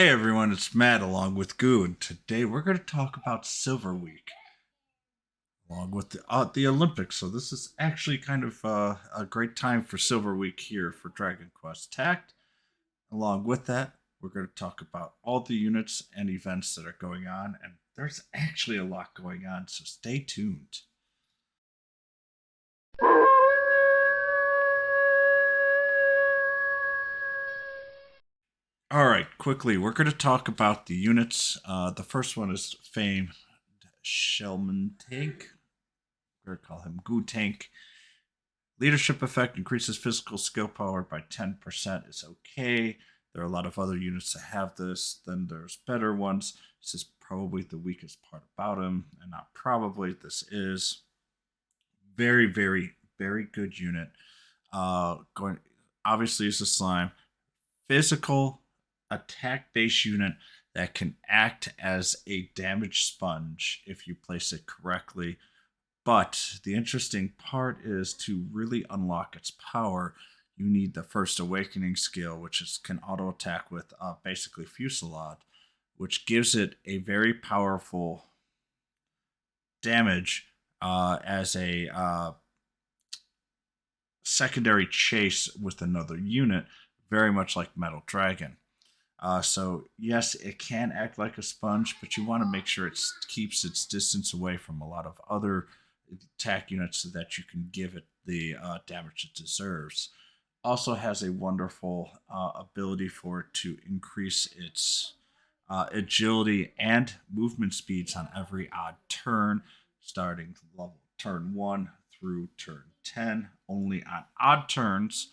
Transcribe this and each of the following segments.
Hey everyone, it's Matt along with Goo, and today we're going to talk about Silver Week along with the Olympics. So this is actually kind of a great time for Silver Week here for Dragon Quest Tact. Along with that, we're going to talk about all the units and events that are going on, and there's actually a lot going on. So stay tuned. All right, quickly, we're going to talk about the units. The first one is famed Schleiman Tank. We're going to call him Goo Tank. Leadership effect increases physical skill power by 10% is okay. There are a lot of other units that have this. Then there's better ones. This is probably the weakest part about him, and not probably. This is very, very, very good unit. Going obviously is a slime. Physical attack base unit that can act as a damage sponge if you place it correctly. But the interesting part is to really unlock its power, you need the First Awakening skill, which can auto attack with basically Fusillade, which gives it a very powerful damage as a secondary chase with another unit, very much like Metal Dragon. So yes, it can act like a sponge, but you want to make sure it keeps its distance away from a lot of other attack units so that you can give it the damage it deserves. Also has a wonderful ability for it to increase its agility and movement speeds on every odd turn, starting level turn 1 through turn 10, only on odd turns.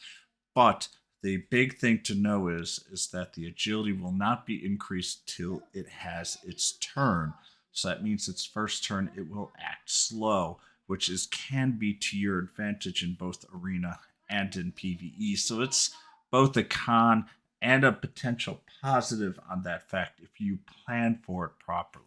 But the big thing to know is that the agility will not be increased till it has its turn. So that means its first turn it will act slow, which is can be to your advantage in both arena and in PvE. So it's both a con and a potential positive on that fact if you plan for it properly.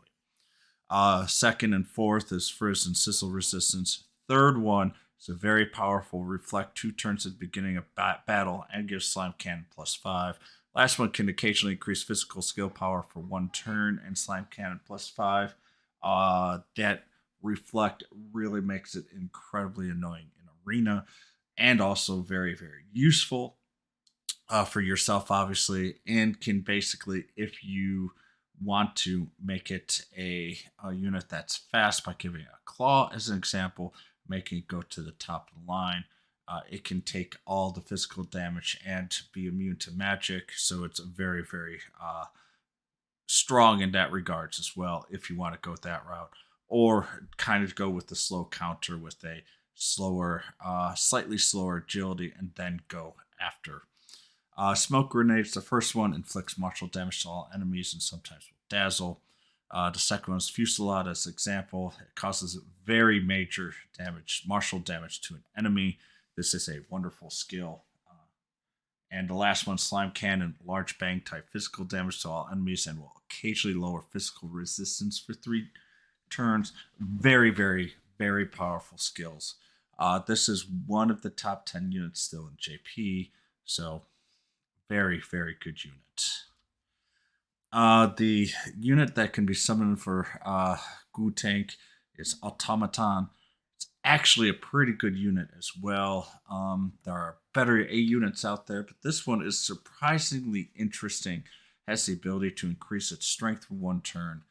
Second and fourth is Frizz and Sizzle resistance. Third one is a very powerful reflect 2 turns at the beginning of battle and gives Slime Cannon +5. Last one can occasionally increase physical skill power for 1 turn and Slime Cannon +5. That reflect really makes it incredibly annoying in arena and also very, very useful for yourself, obviously, and can basically, if you want to make it a unit that's fast by giving a claw as an example, making it go to the top of the line. It can take all the physical damage and be immune to magic, so it's very, very strong in that regards as well. If you want to go that route, or kind of go with the slow counter with a slower, slightly slower agility, and then go after smoke grenades, the first one inflicts martial damage to all enemies and sometimes will dazzle. The second one is Fusillade as example. It causes very major damage, martial damage to an enemy. This is a wonderful skill. And the last one, Slime Cannon, large bang type physical damage to all enemies and will occasionally lower physical resistance for 3 turns. Very, very, very powerful skills. This is one of the top 10 units still in JP. So very, very good unit. The unit that can be summoned for Goo Tank is Automaton. It's actually a pretty good unit as well. There are better A units out there, but this one is surprisingly interesting. Has the ability to increase its strength for 1 turn.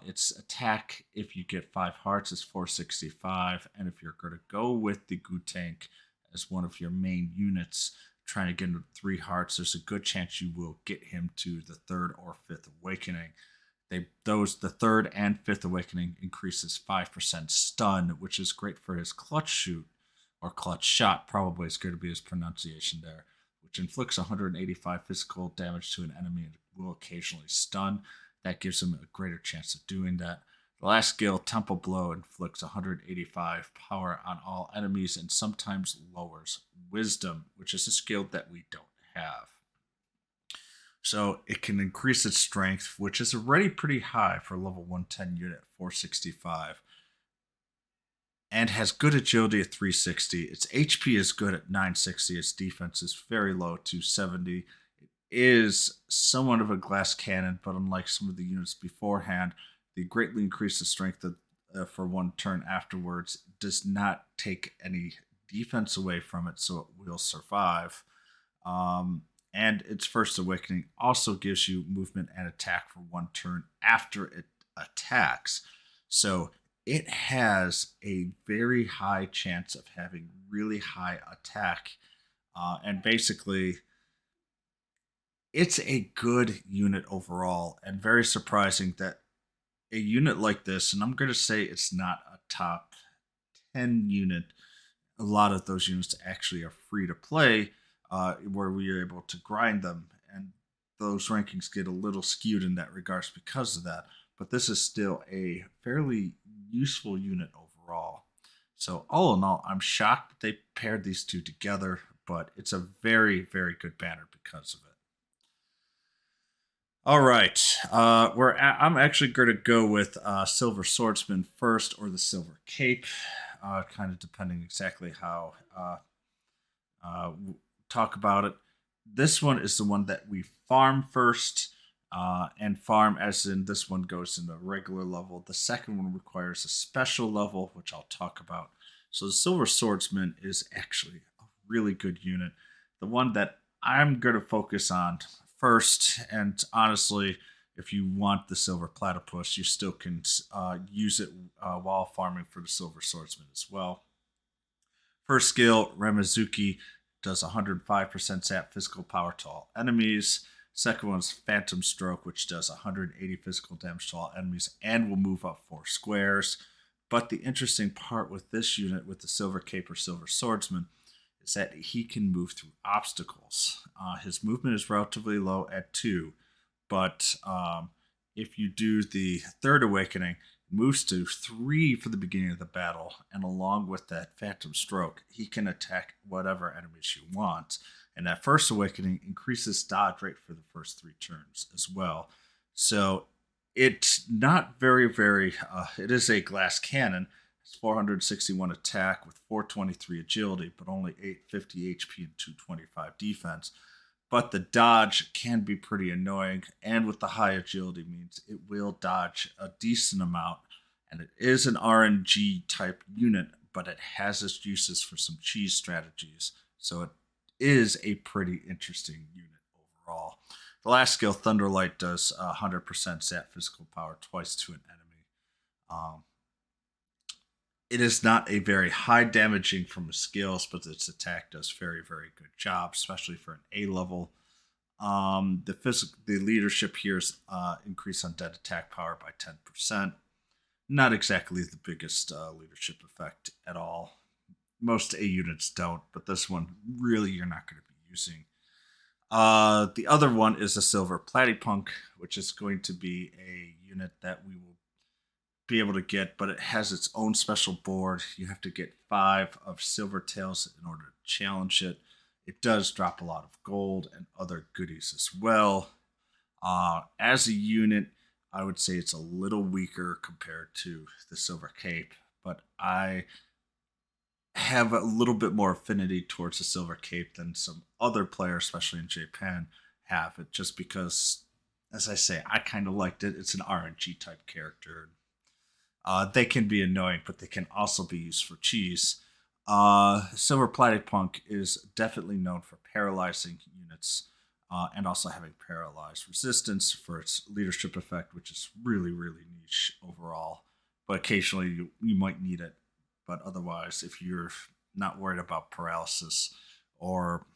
Its attack, if you get 5 hearts, is 465, and if you're going to go with the Goo Tank as one of your main units, trying to get him 3 hearts, there's a good chance you will get him to the third or fifth awakening. The third and fifth awakening increases 5% stun, which is great for his clutch shoot or clutch shot. Probably is going to be his pronunciation there, which inflicts 185 physical damage to an enemy and will occasionally stun. That gives him a greater chance of doing that. The last skill, Temple Blow, inflicts 185 power on all enemies and sometimes lowers Wisdom, which is a skill that we don't have. So it can increase its strength, which is already pretty high for a level 110 unit, 465, and has good agility at 360. Its HP is good at 960. Its defense is very low, 270. is somewhat of a glass cannon, but unlike some of the units beforehand, they greatly increase the strength for one turn afterwards. Does not take any defense away from it, so it will survive. Um, and its First Awakening also gives you movement and attack for one turn after it attacks. So it has a very high chance of having really high attack. And basically, it's a good unit overall, and very surprising that a unit like this, and I'm going to say it's not a top 10 unit. A lot of those units actually are free to play, where we are able to grind them, and those rankings get a little skewed in that regards because of that. But this is still a fairly useful unit overall. So all in all, I'm shocked that they paired these two together, but it's a very, very good banner because of it. All right, I'm actually going to go with Silver Swordsman first, or the Silver Cape, kind of depending exactly how uh, talk about it. This one is the one that we farm first, and farm as in this one goes in a regular level. The second one requires a special level, which I'll talk about. So the Silver Swordsman is actually a really good unit. The one that I'm going to focus on first, and honestly, if you want the Silver Platypus, you still can use it while farming for the Silver Swordsman as well. First skill, Remizuki does 105% zap physical power to all enemies. Second one's Phantom Stroke, which does 180 physical damage to all enemies and will move up 4 squares. But the interesting part with this unit, with the Silver Cape or Silver Swordsman, is that he can move through obstacles. His movement is relatively low at 2, but if you do the Third Awakening, moves to 3 for the beginning of the battle, and along with that Phantom Stroke, he can attack whatever enemies you want. And that First Awakening increases dodge rate for the first 3 turns as well. So it's not very. It is a glass cannon. It's 461 attack with 423 agility, but only 850 HP and 225 defense. But the dodge can be pretty annoying, and with the high agility means it will dodge a decent amount. And it is an RNG type unit, but it has its uses for some cheese strategies. So it is a pretty interesting unit overall. The last skill, Thunderlight, does 100% zap physical power twice to an enemy. Um, it is not a very high damaging from the skills, but its attack does very good job, especially for an A level. The leadership here is increase undead attack power by 10%. Not exactly the biggest leadership effect at all. Most A units don't, but this one really you're not going to be using. The other one is a Silver Platypunk, which is going to be a unit that we will be able to get, but it has its own special board. You have to get 5 of Silver Tails in order to challenge it. It does drop a lot of gold and other goodies as well. As a unit, I would say it's a little weaker compared to the Silver Cape, but I have a little bit more affinity towards the Silver Cape than some other players, especially in Japan, have it just because, as I say, I kind of liked it. It's an RNG type character. They can be annoying, but they can also be used for cheese. Silver Platypunk is definitely known for paralyzing units and also having paralyzed resistance for its leadership effect, which is really niche overall. But occasionally you might need it. But otherwise, if you're not worried about paralysis or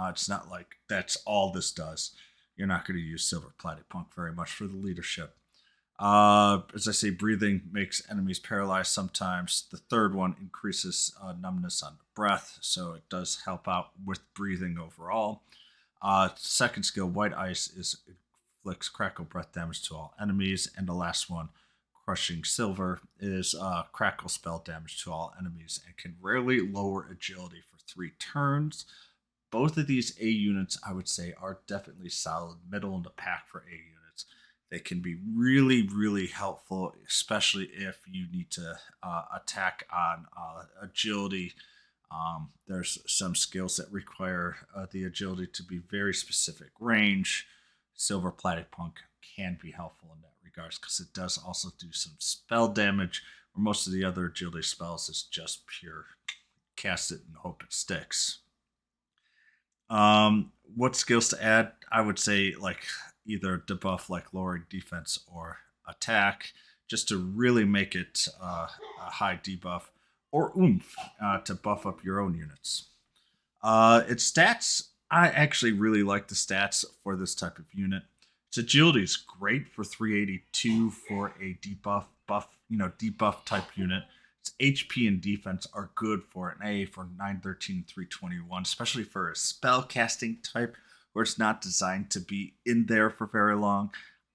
it's not like that's all this does, you're not going to use Silver Platypunk very much for the leadership. As I say, breathing makes enemies paralyzed sometimes. The third one increases numbness on the breath, so it does help out with breathing overall. Second skill, White Ice, inflicts crackle breath damage to all enemies, and the last one, Crushing Silver, is crackle spell damage to all enemies and can rarely lower agility for 3 turns. Both of these A units, I would say, are definitely solid middle in the pack for A units. They can be really helpful, especially if you need to attack on agility There's some skills that require the agility to be very specific range. Silver Platypunk can be helpful in that regards because it does also do some spell damage, where most of the other agility spells is just pure cast it and hope it sticks. What skills to add? I would say like either debuff like lowering defense or attack, just to really make it a high debuff, or oomph to buff up your own units. Its stats, I actually really like the stats for this type of unit. Its agility is great for 382 for a debuff type unit. Its HP and defense are good for an A for 913 and 321, especially for a spell casting type where it's not designed to be in there for very long.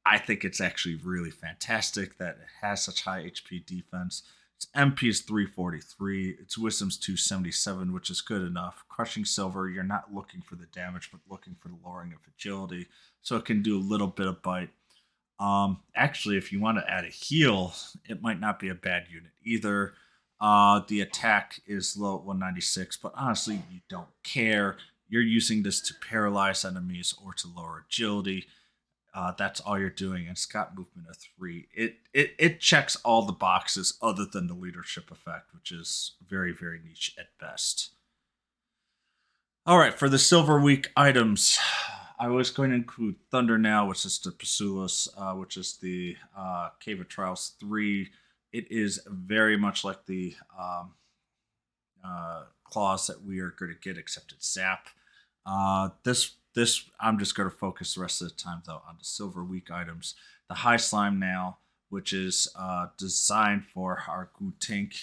I think it's actually really fantastic that it has such high HP defense. Its MP is 343. Its Wisdom's 277, which is good enough. Crushing Silver, you're not looking for the damage, but looking for the lowering of agility. So it can do a little bit of bite. Actually, if you want to add a heal, it might not be a bad unit either. The attack is low at 196, but honestly, you don't care. You're using this to paralyze enemies or to lower agility. That's all you're doing. And it's got movement of 3. It checks all the boxes other than the leadership effect, which is very, very niche at best. All right, for the Silver Week items, I was going to include Thunder Now, which is the Pasulas, which is the Cave of Trials 3. It is very much like the claws that we are going to get, except it's Zap. This I'm just going to focus the rest of the time though on the Silver Week items. The High Slime Now, which is designed for our Goo Tank,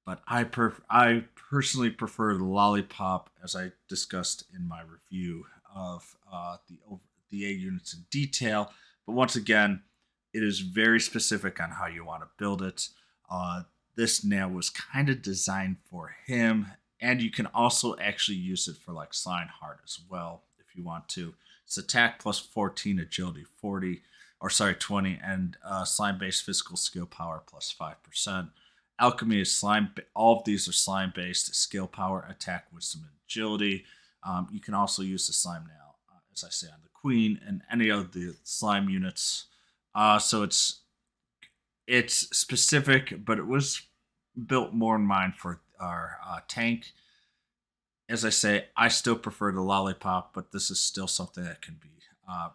but I personally prefer the Lollipop, as I discussed in my review of the A units in detail. But once again, it is very specific on how you want to build it. This now was kind of designed for him, and you can also actually use it for like Slime Heart as well if you want to. It's attack plus 14, agility 40, or sorry 20, and slime based physical skill power plus 5%. Alchemy is slime. All of these are slime based skill power, attack, wisdom, and agility. You can also use the slime now, as I say, on the queen and any of the slime units. So it's specific, but it was built more in mind for our tank. As I say, I still prefer the Lollipop, but this is still something that can be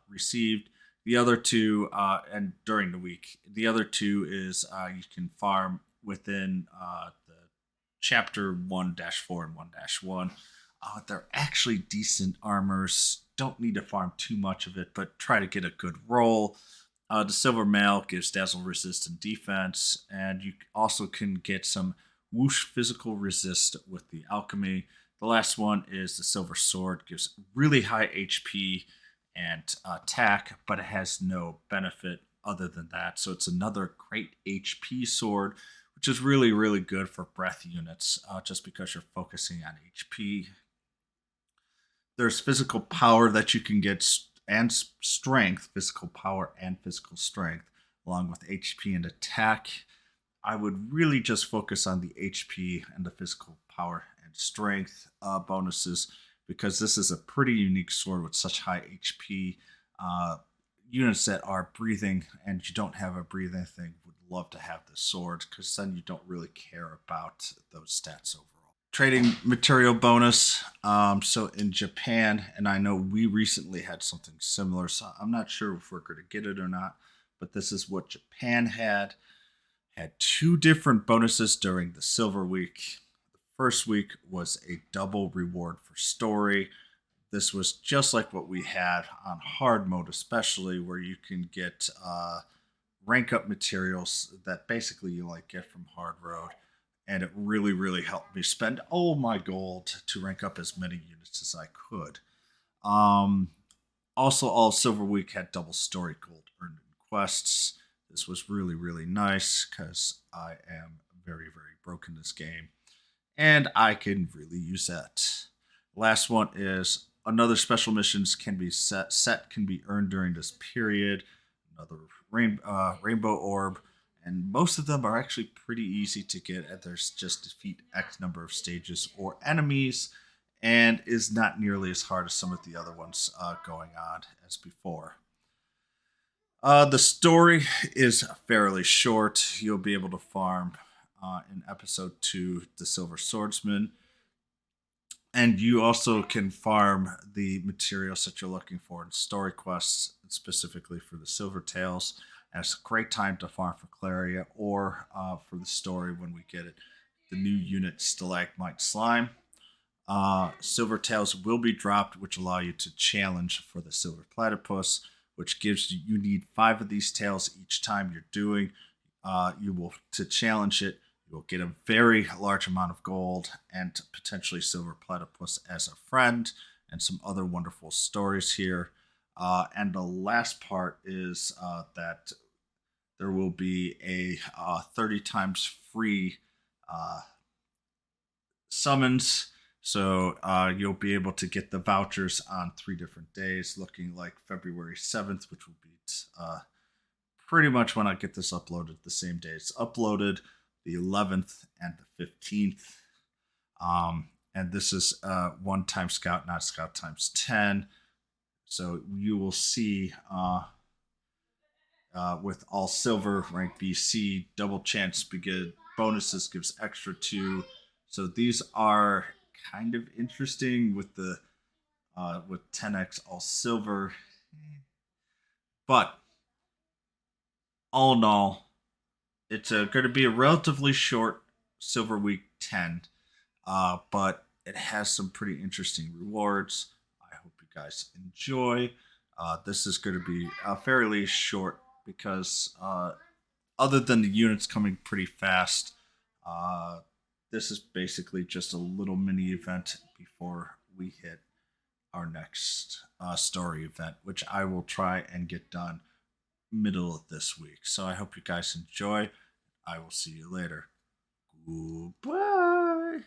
received. The other two, and during the week, the other two is you can farm within the chapter 1-4 and 1-1. They're actually decent armors. Don't need to farm too much of it, but try to get a good roll. The Silver Mail gives dazzle resist and defense, and you also can get some whoosh physical resist with the alchemy. The last one is the Silver Sword, gives really high HP and attack, but it has no benefit other than that. So it's another great HP sword, which is really, really good for breath units, just because you're focusing on HP. There's physical power that you can get, and strength, physical power and physical strength, along with HP and attack. I would really just focus on the HP and the physical power and strength bonuses, because this is a pretty unique sword with such high HP. Units that are breathing and you don't have a breathing thing would love to have this sword, because then you don't really care about those stats overall. Trading material bonus. So in Japan, and I know we recently had something similar, so I'm not sure if we're going to get it or not, but this is what Japan had. Had two different bonuses during the Silver Week. The first week was a double reward for story. This was just like what we had on hard mode, especially, where you can get rank up materials that basically you like get from hard road, and it really, really helped me spend all my gold to rank up as many units as I could. Also, all Silver Week had double story gold earned in quests. This was really, really nice because I am very, very broke in this game, and I can really use that. Last one is another special missions can be set can be earned during this period. Another rainbow orb, And most of them are actually pretty easy to get, and there's just defeat X number of stages or enemies, and is not nearly as hard as some of the other ones going on as before. The story is fairly short. You'll be able to farm in episode 2 the Silver Swordsman, and you also can farm the materials that you're looking for in story quests, specifically for the Silver Tails. And it's a great time to farm for Claria or for the story when we get it. The new unit Stalagmite Slime. Silver Tails will be dropped, which allow you to challenge for the Silver Platypus, which gives you need 5 of these tails each time you're doing. You will to challenge it. You will get a very large amount of gold and potentially Silver Platypus as a friend, and some other wonderful stories here. And the last part is that there will be a 30 times free uh, summons. So you'll be able to get the vouchers on 3 different days, looking like February 7th, which will be pretty much when I get this uploaded, the same day it's uploaded, the 11th and the 15th. And this is 1 times Scout, not Scout times 10. So you will see with all silver, rank BC, double chance to get bonuses gives extra 2. So these are kind of interesting with 10x all silver, but all in all, it's going to be a relatively short Silver Week 10, but it has some pretty interesting rewards. I hope you guys enjoy. This is going to be fairly short because other than the units coming pretty fast, uh, this is basically just a little mini event before we hit our next story event, which I will try and get done middle of this week. So I hope you guys enjoy. I will see you later. Goodbye.